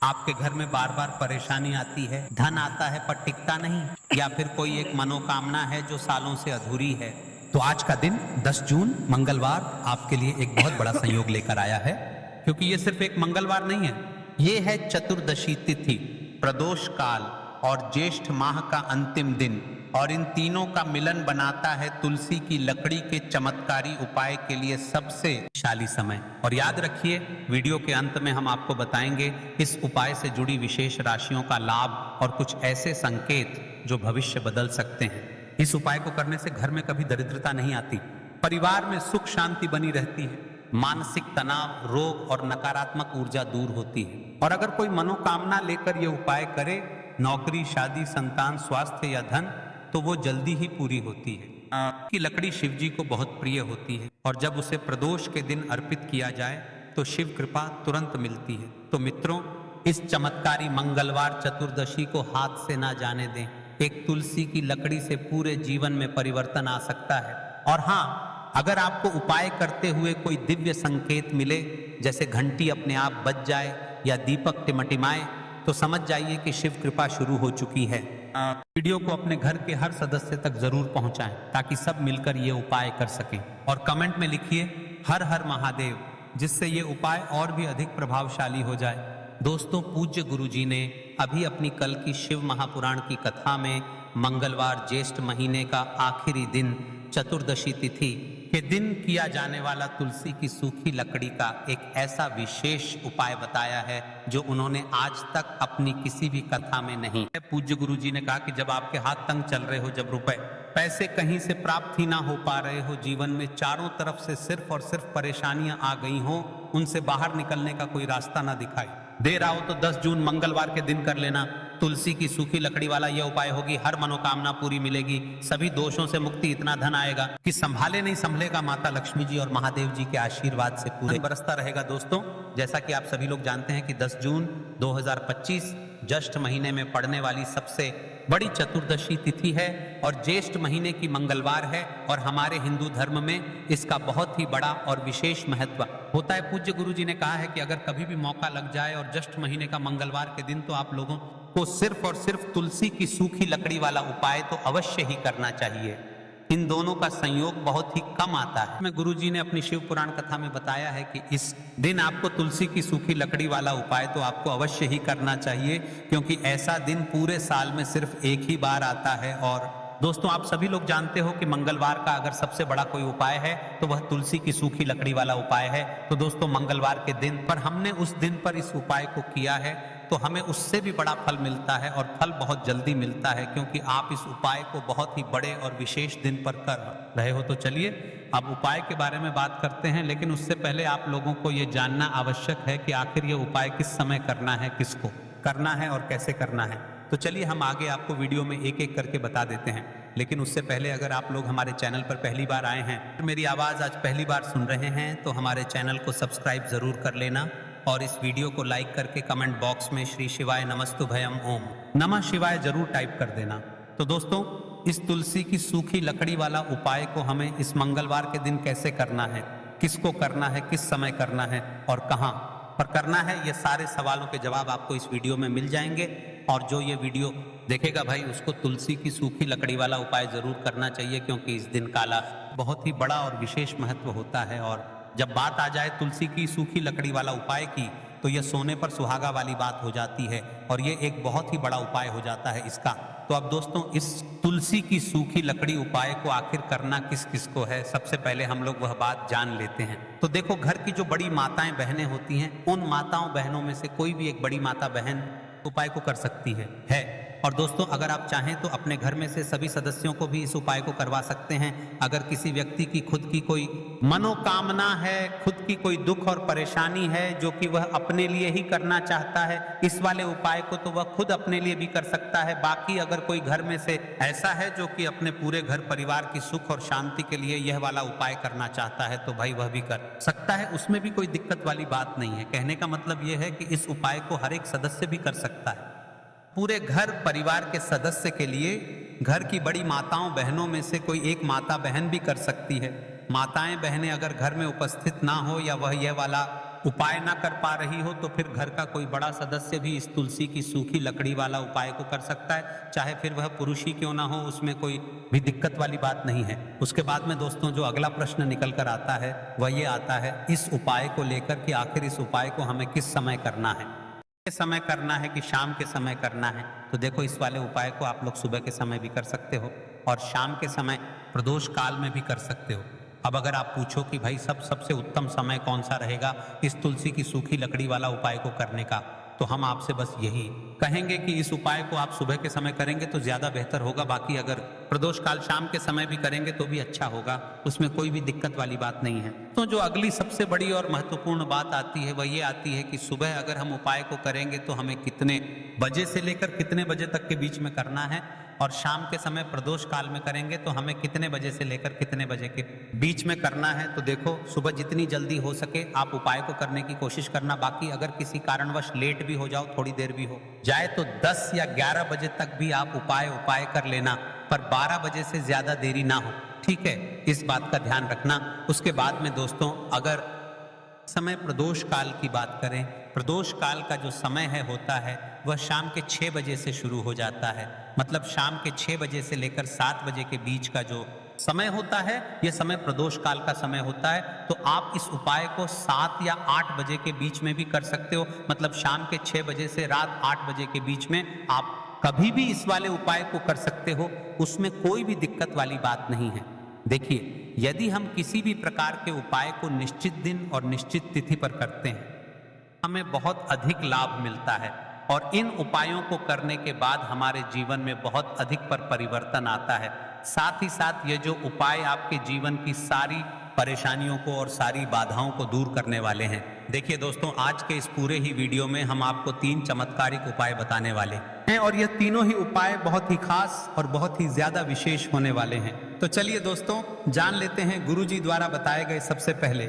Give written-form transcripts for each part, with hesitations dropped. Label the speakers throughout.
Speaker 1: आपके घर में बार बार परेशानी आती है, धन आता है पर टिकता नहीं, या फिर कोई एक मनोकामना है जो सालों से अधूरी है, तो आज का दिन 10 जून मंगलवार आपके लिए एक बहुत बड़ा संयोग लेकर आया है। क्योंकि ये सिर्फ एक मंगलवार नहीं है, ये है चतुर्दशी तिथि, प्रदोष काल और ज्येष्ठ माह का अंतिम दिन, और इन तीनों का मिलन बनाता है तुलसी की लकड़ी के चमत्कारी उपाय के लिए सबसे शक्तिशाली समय। और याद रखिए, वीडियो के अंत में हम आपको बताएंगे इस उपाय से जुड़ी विशेष राशियों का लाभ और कुछ ऐसे संकेत जो भविष्य बदल सकते हैं। इस उपाय को करने से घर में कभी दरिद्रता नहीं आती, परिवार में सुख शांति बनी रहती है, मानसिक तनाव, रोग और नकारात्मक ऊर्जा दूर होती है। और अगर कोई मनोकामना लेकर यह उपाय करे, नौकरी, शादी, संतान, स्वास्थ्य या धन, तो वो जल्दी ही पूरी होती है। की लकड़ी शिव जी को बहुत प्रिय होती है और जब उसे प्रदोष के दिन अर्पित किया जाए तो शिव कृपा तुरंत मिलती है। तो मित्रों, इस चमत्कारी मंगलवार चतुर्दशी को हाथ से ना जाने दें। एक तुलसी की लकड़ी से पूरे जीवन में परिवर्तन आ सकता है। और हाँ, अगर आपको उपाय करते हुए कोई दिव्य संकेत मिले, जैसे घंटी अपने आप बज जाए या दीपक टिमटिमाए, तो समझ जाइए कि शिव कृपा शुरू हो चुकी है। वीडियो को अपने घर के हर सदस्य तक जरूर पहुंचाएं ताकि सब मिलकर ये उपाय कर सकें। और कमेंट में लिखिए हर हर महादेव, जिससे ये उपाय और भी अधिक प्रभावशाली हो जाए। दोस्तों, पूज्य गुरुजी ने अभी अपनी कल की शिव महापुराण की कथा में मंगलवार ज्येष्ठ महीने का आखिरी दिन चतुर्दशी तिथि के दिन किया जाने वाला तुलसी की सूखी लकड़ी का एक ऐसा विशेष उपाय बताया है जो उन्होंने आज तक अपनी किसी भी कथा में नहीं। पूज्य गुरुजी ने कहा कि जब आपके हाथ तंग चल रहे हो, जब रुपए पैसे कहीं से प्राप्त ही ना हो पा रहे हो, जीवन में चारों तरफ से सिर्फ और सिर्फ परेशानियां आ गई हो, उनसे बाहर निकलने का कोई रास्ता ना दिखाई दे रहा हो, तो 10 जून मंगलवार के दिन कर लेना। तुलसी की सूखी लकड़ी वाला यह उपाय होगी, हर मनोकामना पूरी मिलेगी, सभी दोषों से मुक्ति, इतना धन आएगा कि संभाले नहीं संभलेगा। माता लक्ष्मी जी और महादेव जी के आशीर्वाद से पूरे बरसता रहेगा। दोस्तों, जैसा कि आप सभी लोग जानते हैं कि 10 जून 2025 ज्येष्ठ महीने में पड़ने वाली सबसे बड़ी चतुर्दशी तिथि है और ज्येष्ठ महीने की मंगलवार है, और हमारे हिंदू धर्म में इसका बहुत ही बड़ा और विशेष महत्व होता है। पूज्य गुरु जी ने कहा है कि अगर कभी भी मौका लग जाए और ज्येष्ठ महीने का मंगलवार के दिन, तो आप लोगों को सिर्फ और सिर्फ तुलसी की सूखी लकड़ी वाला उपाय तो अवश्य ही करना चाहिए। इन दोनों का संयोग बहुत ही कम आता है। मैं गुरुजी ने अपनी शिव पुराण कथा में बताया है कि इस दिन आपको तुलसी की सूखी लकड़ी वाला उपाय तो आपको अवश्य ही करना चाहिए, क्योंकि ऐसा दिन पूरे साल में सिर्फ एक ही बार आता है। और दोस्तों, आप सभी लोग जानते हो कि मंगलवार का अगर सबसे बड़ा कोई उपाय है तो वह तुलसी की सूखी लकड़ी वाला उपाय है। तो दोस्तों, मंगलवार के दिन पर हमने उस दिन पर इस उपाय को किया है, तो हमें उससे भी बड़ा फल मिलता है, और फल बहुत जल्दी मिलता है, क्योंकि आप इस उपाय को बहुत ही बड़े और विशेष दिन पर कर रहे हो। तो चलिए अब उपाय के बारे में बात करते हैं, लेकिन उससे पहले आप लोगों को ये जानना आवश्यक है कि आखिर ये उपाय किस समय करना है, किसको करना है और कैसे करना है। तो चलिए हम आगे आपको वीडियो में एक एक करके बता देते हैं। लेकिन उससे पहले, अगर आप लोग हमारे चैनल पर पहली बार आए हैं, मेरी आवाज़ आज पहली बार सुन रहे हैं, तो हमारे चैनल को सब्सक्राइब जरूर कर लेना और इस वीडियो को लाइक करके कमेंट बॉक्स में श्री शिवाय नमस्तुभयम ओम नमः शिवाय जरूर टाइप कर देना। तो दोस्तों, इस तुलसी की सूखी लकड़ी वाला उपाय को हमें इस मंगलवार के दिन कैसे करना है, किसको करना है, किस समय करना है और कहाँ पर करना है, ये सारे सवालों के जवाब आपको इस वीडियो में मिल जाएंगे। और जो ये वीडियो देखेगा भाई, उसको तुलसी की सूखी लकड़ी वाला उपाय जरूर करना चाहिए, क्योंकि इस दिन का बहुत ही बड़ा और विशेष महत्व होता है। और जब बात आ जाए तुलसी की सूखी लकड़ी वाला उपाय की, तो यह सोने पर सुहागा वाली बात हो जाती है, और ये एक बहुत ही बड़ा उपाय हो जाता है इसका। तो अब दोस्तों, इस तुलसी की सूखी लकड़ी उपाय को आखिर करना किस किस को है, सबसे पहले हम लोग वह बात जान लेते हैं। तो देखो, घर की जो बड़ी माताएं बहनें होती हैं, उन माताओं बहनों में से कोई भी एक बड़ी माता बहन उपाय को कर सकती है। और दोस्तों, अगर आप चाहें तो अपने घर में से सभी सदस्यों को भी इस उपाय को करवा सकते हैं। अगर किसी व्यक्ति की खुद की कोई मनोकामना है, खुद की कोई दुख और परेशानी है जो कि वह अपने लिए ही करना चाहता है, इस वाले उपाय को तो वह खुद अपने लिए भी कर सकता है। बाकी अगर कोई घर में से ऐसा है जो कि अपने पूरे घर परिवार की सुख और शांति के लिए यह वाला उपाय करना चाहता है, तो भाई वह भी कर सकता है, उसमें भी कोई दिक्कत वाली बात नहीं है। कहने का मतलब यह है कि इस उपाय को हर एक सदस्य भी कर सकता है। पूरे घर परिवार के सदस्य के लिए घर की बड़ी माताओं बहनों में से कोई एक माता बहन भी कर सकती है। माताएं बहनें अगर घर में उपस्थित ना हो या वह यह वाला उपाय ना कर पा रही हो तो फिर घर का कोई बड़ा सदस्य भी इस तुलसी की सूखी लकड़ी वाला उपाय को कर सकता है, चाहे फिर वह पुरुष ही क्यों ना हो, उसमें कोई भी दिक्कत वाली बात नहीं है। उसके बाद में दोस्तों जो अगला प्रश्न निकल कर आता है वह ये आता है इस उपाय को लेकर कि आखिर इस उपाय को हमें किस समय करना है, किस समय करना है कि शाम के समय करना है। तो देखो इस वाले उपाय को आप लोग सुबह के समय भी कर सकते हो और शाम के समय प्रदोष काल में भी कर सकते हो। अब अगर आप पूछो कि भाई सबसे उत्तम समय कौन सा रहेगा इस तुलसी की सूखी लकड़ी वाला उपाय को करने का, तो हम आपसे बस यही कहेंगे कि इस उपाय को आप सुबह के समय करेंगे तो ज्यादा बेहतर होगा। बाकी अगर प्रदोष काल शाम के समय भी करेंगे तो भी अच्छा होगा, उसमें कोई भी दिक्कत वाली बात नहीं है। तो जो अगली सबसे बड़ी और महत्वपूर्ण बात आती है वह ये आती है कि सुबह अगर हम उपाय को करेंगे तो हमें कितने बजे से लेकर कितने बजे तक के बीच में करना है, और शाम के समय प्रदोष काल में करेंगे तो हमें कितने बजे से लेकर कितने बजे के बीच में करना है। तो देखो सुबह जितनी जल्दी हो सके आप उपाय को करने की कोशिश करना। बाकी अगर किसी कारणवश लेट भी हो जाओ, थोड़ी देर भी हो जाए तो 10 या 11 बजे तक भी आप उपाय कर लेना, पर 12 बजे से ज्यादा देरी ना हो, ठीक है, इस बात का ध्यान रखना। उसके बाद में दोस्तों अगर समय प्रदोष काल की बात करें, प्रदोष काल का जो समय है होता है वह शाम के 6 बजे से शुरू हो जाता है। मतलब शाम के 6 बजे से लेकर 7 बजे के बीच का जो समय होता है यह समय प्रदोष काल का समय होता है। तो आप इस उपाय को 7 या 8 बजे के बीच में भी कर सकते हो। मतलब शाम के 6 बजे से रात 8 बजे के बीच में आप कभी भी इस वाले उपाय को कर सकते हो, उसमें कोई भी दिक्कत वाली बात नहीं है। देखिए यदि हम किसी भी प्रकार के उपाय को निश्चित दिन और निश्चित तिथि पर करते हैं हमें बहुत अधिक लाभ मिलता है, और इन उपायों को करने के बाद हमारे जीवन में बहुत अधिक परिवर्तन आता है। साथ ही साथ ये जो उपाय आपके जीवन की सारी परेशानियों को और सारी बाधाओं को दूर करने वाले हैं। देखिए दोस्तों आज के इस पूरे ही वीडियो में हम आपको 3 चमत्कारिक उपाय बताने वाले हैं, और ये तीनों ही उपाय बहुत ही खास और बहुत ही ज्यादा विशेष होने वाले हैं। तो चलिए दोस्तों जान लेते हैं गुरुजी द्वारा बताए गए सबसे पहले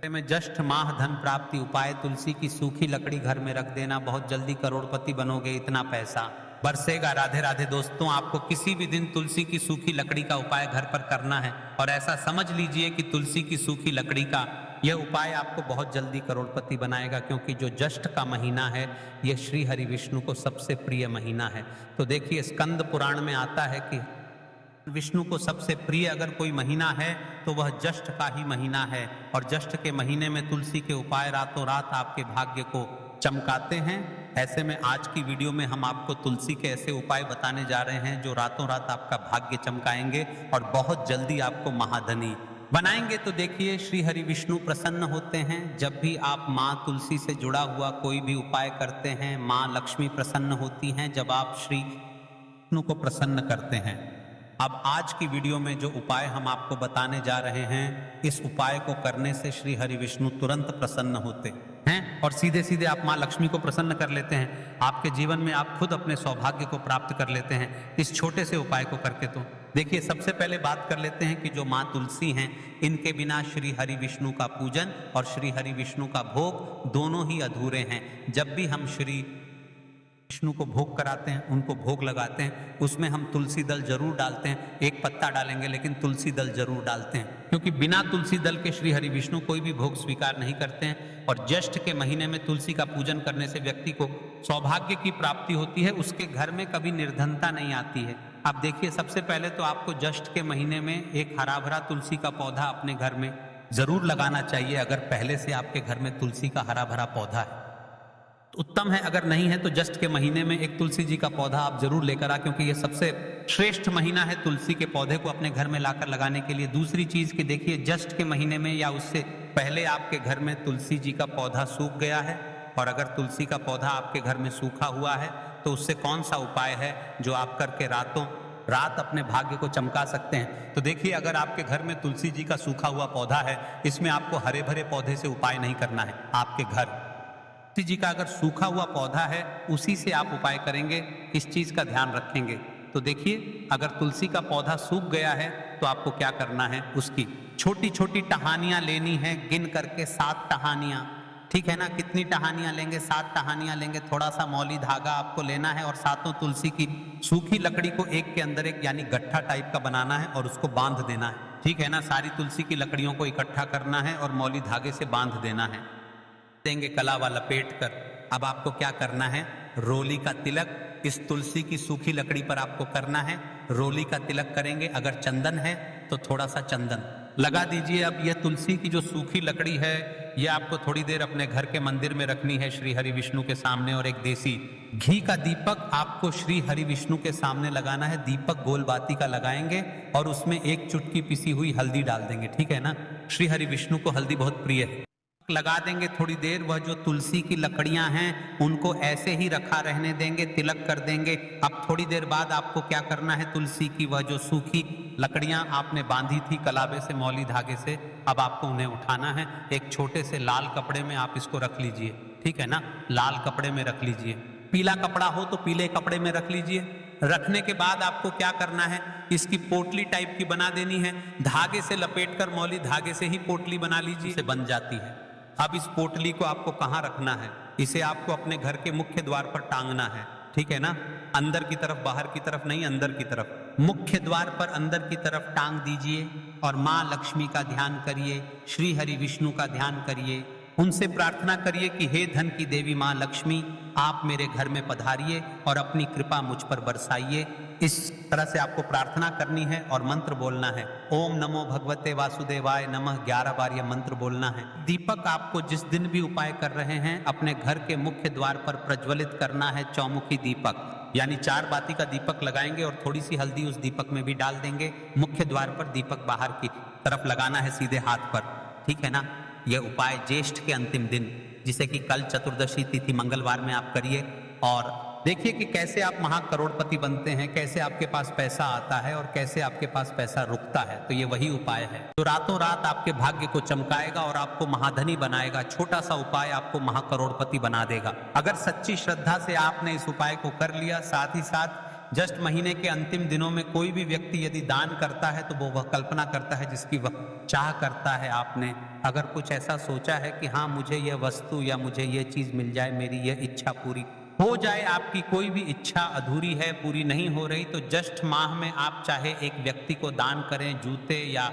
Speaker 1: में ज्येष्ठ माह धन प्राप्ति उपाय। तुलसी की सूखी लकड़ी घर में रख देना, बहुत जल्दी करोड़पति बनोगे, इतना पैसा बरसेगा। राधे राधे दोस्तों, आपको किसी भी दिन तुलसी की सूखी लकड़ी का उपाय घर पर करना है, और ऐसा समझ लीजिए कि तुलसी की सूखी लकड़ी का यह उपाय आपको बहुत जल्दी करोड़पति बनाएगा, क्योंकि जो ज्येष्ठ का महीना है यह श्री हरि विष्णु को सबसे प्रिय महीना है। तो देखिए स्कंद पुराण में आता है कि विष्णु को सबसे प्रिय अगर कोई महीना है तो वह ज्येष्ठ का ही महीना है, और ज्येष्ठ के महीने में तुलसी के उपाय रातों रात आपके भाग्य को चमकाते हैं। ऐसे में आज की वीडियो में हम आपको तुलसी के ऐसे उपाय बताने जा रहे हैं जो रातों रात आपका भाग्य चमकाएंगे और बहुत जल्दी आपको महाधनी बनाएंगे। तो देखिए श्री हरि विष्णु प्रसन्न होते हैं जब भी आप माँ तुलसी से जुड़ा हुआ कोई भी उपाय करते हैं। माँ लक्ष्मी प्रसन्न होती हैं जब आप श्री विष्णु को प्रसन्न करते हैं। अब आज की वीडियो में जो उपाय हम आपको बताने जा रहे हैं, इस उपाय को करने से श्री हरि विष्णु तुरंत प्रसन्न होते हैं और सीधे सीधे आप माँ लक्ष्मी को प्रसन्न कर लेते हैं। आपके जीवन में आप खुद अपने सौभाग्य को प्राप्त कर लेते हैं इस छोटे से उपाय को करके। तो देखिए सबसे पहले बात कर लेते हैं कि जो माँ तुलसी हैं, इनके बिना श्री हरि विष्णु का पूजन और श्री हरि विष्णु का भोग दोनों ही अधूरे हैं। जब भी हम श्री विष्णु को भोग कराते हैं, उनको भोग लगाते हैं, उसमें हम तुलसी दल जरूर डालते हैं। एक पत्ता डालेंगे लेकिन तुलसी दल जरूर डालते हैं, क्योंकि बिना तुलसी दल के श्री हरि विष्णु कोई भी भोग स्वीकार नहीं करते हैं। और ज्येष्ठ के महीने में तुलसी का पूजन करने से व्यक्ति को सौभाग्य की प्राप्ति होती है, उसके घर में कभी निर्धनता नहीं आती है। आप देखिए सबसे पहले तो आपको ज्येष्ठ के महीने में एक हरा भरा तुलसी का पौधा अपने घर में जरूर लगाना चाहिए। अगर पहले से आपके घर में तुलसी का हरा भरा पौधा है उत्तम है, अगर नहीं है तो ज्येष्ठ के महीने में एक तुलसी जी का पौधा आप जरूर लेकर आ, क्योंकि ये सबसे श्रेष्ठ महीना है तुलसी के पौधे को अपने घर में लाकर लगाने के लिए। दूसरी चीज कि देखिए ज्येष्ठ के महीने में या उससे पहले आपके घर में तुलसी जी का पौधा सूख गया है, और अगर तुलसी का पौधा आपके घर में सूखा हुआ है तो उससे कौन सा उपाय है जो आप करके रातों रात अपने भाग्य को चमका सकते हैं। तो देखिए अगर आपके घर में तुलसी जी का सूखा हुआ पौधा है, इसमें आपको हरे भरे पौधे से उपाय नहीं करना है। आपके घर तुलसी जी का अगर सूखा हुआ पौधा है उसी से आप उपाय करेंगे, इस चीज का ध्यान रखेंगे। तो देखिए अगर तुलसी का पौधा सूख गया है तो आपको क्या करना है, उसकी छोटी छोटी टहनियां लेनी है, गिन करके 7 टहनियां, ठीक है ना। कितनी टहनियां लेंगे? 7 टहनियां लेंगे। थोड़ा सा मौली धागा आपको लेना है और सातों तुलसी की सूखी लकड़ी को एक के अंदर एक यानी गट्ठा टाइप का बनाना है और उसको बांध देना है, ठीक है ना। सारी तुलसी की लकड़ियों को इकट्ठा करना है और मौली धागे से बांध देना है। देंगे कलावा लपेट कर। अब आपको क्या करना है, रोली का तिलक इस तुलसी की सूखी लकड़ी पर आपको करना है। रोली का तिलक करेंगे, अगर चंदन है तो थोड़ा सा चंदन लगा दीजिए। अब यह तुलसी की जो सूखी लकड़ी है, यह आपको थोड़ी देर अपने घर के मंदिर में रखनी है श्री हरि विष्णु के सामने। और एक देसी घी का दीपक आपको श्री हरि विष्णु के सामने लगाना है। दीपक गोल बाती का लगाएंगे और उसमें एक चुटकी पिसी हुई हल्दी डाल देंगे, ठीक है ना। श्री हरि विष्णु को हल्दी बहुत प्रिय है। लगा देंगे थोड़ी देर। वह जो तुलसी की लकड़ियां हैं उनको ऐसे ही रखा रहने देंगे, तिलक कर देंगे। अब थोड़ी देर बाद आपको क्या करना है, तुलसी की वह जो सूखी लकड़ियां आपने बांधी थी कलावे से, मौली धागे से, अब आपको उन्हें उठाना है। एक छोटे से लाल कपड़े में आप इसको रख लीजिए, ठीक है ना। लाल कपड़े में रख लीजिए, पीला कपड़ा हो तो पीले कपड़े में रख लीजिए। रखने के बाद आपको क्या करना है, इसकी पोटली टाइप की बना देनी है। धागे से लपेटकर, मौली धागे से ही पोटली बना लीजिए, से बन जाती है। अब इस पोटली को आपको कहाँ रखना है, इसे आपको अपने घर के मुख्य द्वार पर टांगना है, ठीक है ना। अंदर की तरफ, बाहर की तरफ नहीं, अंदर की तरफ। मुख्य द्वार पर अंदर की तरफ टांग दीजिए और माँ लक्ष्मी का ध्यान करिए, श्री हरि विष्णु का ध्यान करिए। उनसे प्रार्थना करिए कि हे धन की देवी माँ लक्ष्मी, आप मेरे घर में पधारिए और अपनी कृपा मुझ पर बरसाइए। इस तरह से आपको प्रार्थना करनी है और मंत्र बोलना है। ओम नमो भगवते वासुदेवाय नमः 11 बार यह मंत्र बोलना है। दीपक आपको जिस दिन भी उपाय कर रहे हैं अपने घर के मुख्य द्वार पर प्रज्वलित करना है। चौमुखी दीपक यानी 4 बाती का दीपक लगाएंगे और थोड़ी सी हल्दी उस दीपक में भी डाल देंगे। मुख्य द्वार पर दीपक बाहर की तरफ लगाना है, सीधे हाथ पर, ठीक है ना। यह उपाय ज्येष्ठ के अंतिम दिन, जिसे कि कल चतुर्दशी तिथि मंगलवार में आप करिए और देखिए कि कैसे आप महाकरोड़पति बनते हैं, कैसे आपके पास पैसा आता है और कैसे आपके पास पैसा रुकता है। तो ये वही उपाय है जो रातों रात आपके भाग्य को चमकाएगा और आपको महाधनी बनाएगा। छोटा सा उपाय आपको महाकरोड़पति बना देगा। अगर सच्ची श्रद्धा से आपने इस उपाय को कर लिया, साथ ही साथ जस्ट महीने के अंतिम दिनों में कोई भी व्यक्ति यदि दान करता है तो वो वह कल्पना करता है जिसकी वह चाह करता है। आपने अगर कुछ ऐसा सोचा है कि हाँ मुझे यह वस्तु या मुझे यह चीज मिल जाए, मेरी यह इच्छा पूरी हो जाए, आपकी कोई भी इच्छा अधूरी है, पूरी नहीं हो रही, तो जस्ट माह में आप चाहे एक व्यक्ति को दान करें, जूते या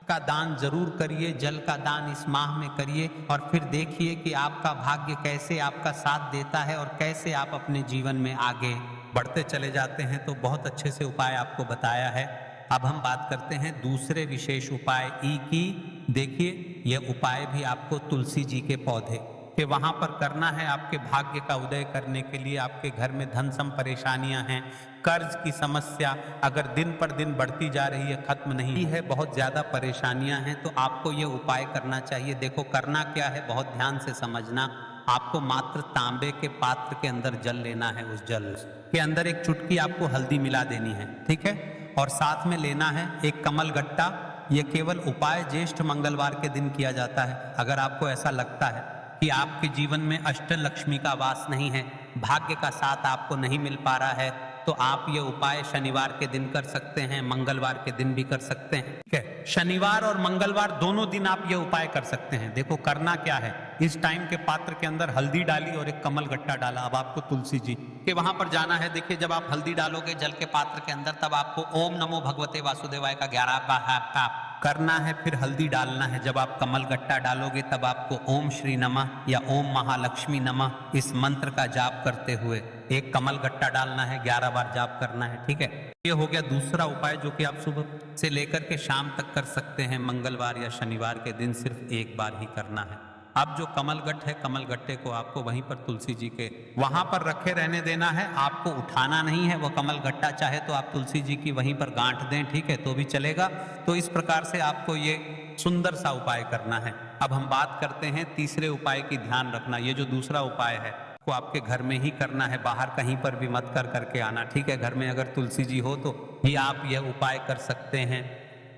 Speaker 1: का दान जरूर करिए, जल का दान इस माह में करिए और फिर देखिए कि आपका भाग्य कैसे आपका साथ देता है और कैसे आप अपने जीवन में आगे बढ़ते चले जाते हैं। तो बहुत अच्छे से उपाय आपको बताया है। अब हम बात करते हैं दूसरे विशेष उपाय ई की। देखिए यह उपाय भी आपको तुलसी जी के पौधे कि वहां पर करना है। आपके भाग्य का उदय करने के लिए आपके घर में धन सम परेशानियां हैं, कर्ज की समस्या अगर दिन पर दिन बढ़ती जा रही है, खत्म नहीं है, बहुत ज्यादा परेशानियां हैं, तो आपको ये उपाय करना चाहिए। देखो करना क्या है, बहुत ध्यान से समझना। आपको मात्र तांबे के पात्र के अंदर जल लेना है। उस जल के अंदर एक चुटकी आपको हल्दी मिला देनी है, ठीक है। और साथ में लेना है एक कमल गट्टा। यह केवल उपाय ज्येष्ठ मंगलवार के दिन किया जाता है। अगर आपको ऐसा लगता है कि आपके जीवन में अष्टलक्ष्मी का वास नहीं है, भाग्य का साथ आपको नहीं मिल पा रहा है, तो आप ये उपाय शनिवार के दिन कर सकते हैं, मंगलवार के दिन भी कर सकते हैं, ठीक है। शनिवार और मंगलवार दोनों दिन आप ये उपाय कर सकते हैं। देखो करना क्या है, इस टाइम के पात्र के अंदर हल्दी डाली और एक कमल गट्टा डाला। अब आपको तुलसी जी के वहां पर जाना है। देखिए जब आप हल्दी डालोगे जल के पात्र के अंदर, तब आपको ओम नमो भगवते वासुदेवाय का 11 बार करना है, फिर हल्दी डालना है। जब आप कमल गट्टा डालोगे तब आपको ओम श्री नमः या ओम महालक्ष्मी नमः इस मंत्र का जाप करते हुए एक कमल गट्टा डालना है, 11 बार जाप करना है, ठीक है। ये हो गया दूसरा उपाय जो कि आप सुबह से लेकर के शाम तक कर सकते हैं। मंगलवार या शनिवार के दिन सिर्फ एक बार ही करना है। अब जो कमल गट्ट है, कमल गट्टे को आपको वहीं पर तुलसी जी के वहां पर रखे रहने देना है, आपको उठाना नहीं है। वो कमल गट्टा चाहे तो आप तुलसी जी की वहीं पर गांठ दें, ठीक है, तो भी चलेगा। तो इस प्रकार से आपको ये सुंदर सा उपाय करना है। अब हम बात करते हैं तीसरे उपाय की। ध्यान रखना, ये जो दूसरा उपाय है को आपके घर में ही करना है, बाहर कहीं पर भी मत करके आना, ठीक है। घर में अगर तुलसी जी हो तो ही आप यह उपाय कर सकते हैं।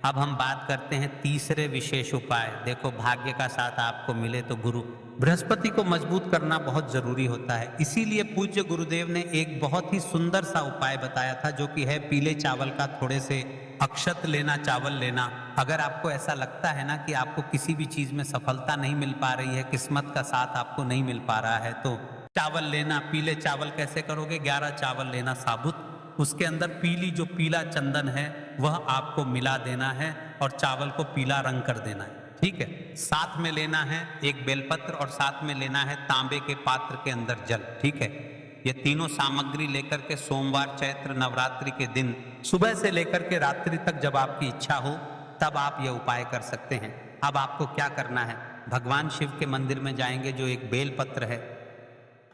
Speaker 1: अब हम बात करते हैं तीसरे विशेष उपाय। देखो भाग्य का साथ आपको मिले तो गुरु बृहस्पति को मजबूत करना बहुत जरूरी होता है। इसीलिए पूज्य गुरुदेव ने एक बहुत ही सुंदर सा उपाय बताया था, जो कि है पीले चावल का थोड़े से अक्षत लेना, चावल लेना। अगर आपको ऐसा लगता है ना कि आपको किसी भी चीज में सफलता नहीं मिल पा रही है, किस्मत का साथ आपको नहीं मिल पा रहा है, तो चावल लेना। पीले चावल कैसे करोगे, 11 चावल लेना साबुत, उसके अंदर पीली जो पीला चंदन है वह आपको मिला देना है और चावल को पीला रंग कर देना है, ठीक है। साथ में लेना है एक बेलपत्र और साथ में लेना है तांबे के पात्र के अंदर जल, ठीक है। ये तीनों सामग्री लेकर के सोमवार चैत्र नवरात्रि के दिन सुबह से लेकर के रात्रि तक जब आपकी इच्छा हो तब आप ये उपाय कर सकते हैं। अब आपको क्या करना है, भगवान शिव के मंदिर में जाएंगे, जो एक बेलपत्र है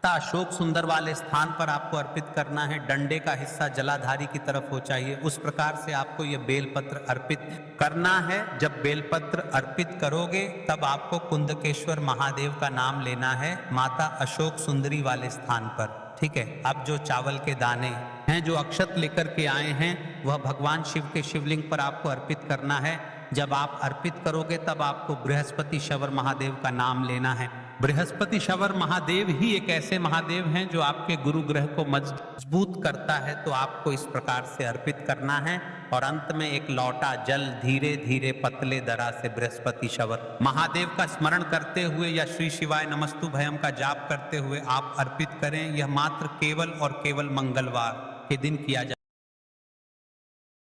Speaker 1: अशोक सुंदर वाले स्थान पर आपको अर्पित करना है। डंडे का हिस्सा जलाधारी की तरफ हो चाहिए, उस प्रकार से आपको यह बेलपत्र अर्पित करना है। जब बेलपत्र अर्पित करोगे तब आपको कुंदकेश्वर महादेव का नाम लेना है माता अशोक सुंदरी वाले स्थान पर, ठीक है। अब जो चावल के दाने हैं, जो अक्षत लेकर के आए हैं, वह भगवान शिव के शिवलिंग पर आपको अर्पित करना है। जब आप अर्पित करोगे तब आपको बृहस्पति शवर महादेव का नाम लेना है। बृहस्पति शवर महादेव ही एक ऐसे महादेव हैं जो आपके गुरु ग्रह को मजबूत करता है, तो आपको इस प्रकार से अर्पित करना है। और अंत में एक लौटा जल धीरे धीरे पतले दरा से बृहस्पति शवर महादेव का स्मरण करते हुए या श्री शिवाय नमस्तु भयम का जाप करते हुए आप अर्पित करें। यह मात्र केवल और केवल मंगलवार के दिन किया जाए।